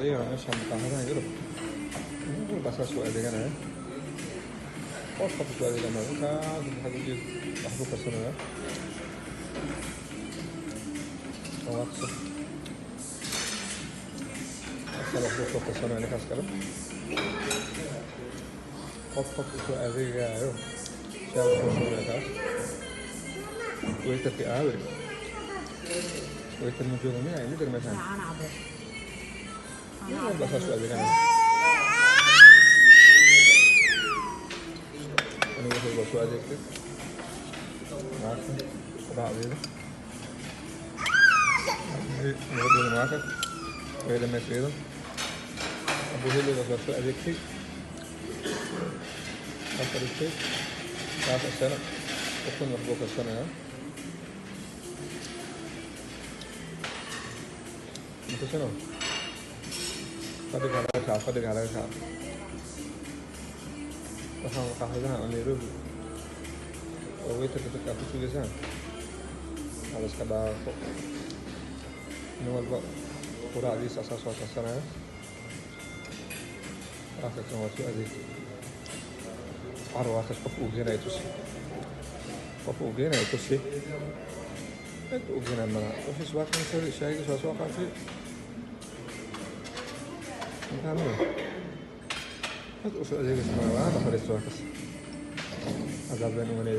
عليه meeshaan maqaaxidaha Yurub basa soo adeeganaya qof soo adeeganaya halkaas waxa uu jeed wax ku karsanaya waqti asal wax ku karsanaya ninkaas kale qof soo adeegayo shaab soo adeegayo ويتر في آور ويتر موجود منها يقدر مثلا أنا عبر بس أسوأ ذي أنا وصل بسوأ ذي كده معك بعض هذا نقول معك وهذا ما يصير أبو هيلو بس أسوأ ذي كده أكثر شيء تعرف السنة تكون محبوك السنة انت شنو؟ صدق على شعب صدق على شعب waxaan maqaaxidaha Nairobi oo waytarka dadka ku sugaysaan hal iska dhaafo nin walba quraacdiisa asaa soo karsanaya akhirkan waa soo adeeg carwaaqas qof uu geenayo tusi qof uu geenayo tusi انت uu geenayo malaha wixii subaxkan shaayga soo qaatay محمد هات أسرع زي ما أنا بخلص واقص هذا بيني وبين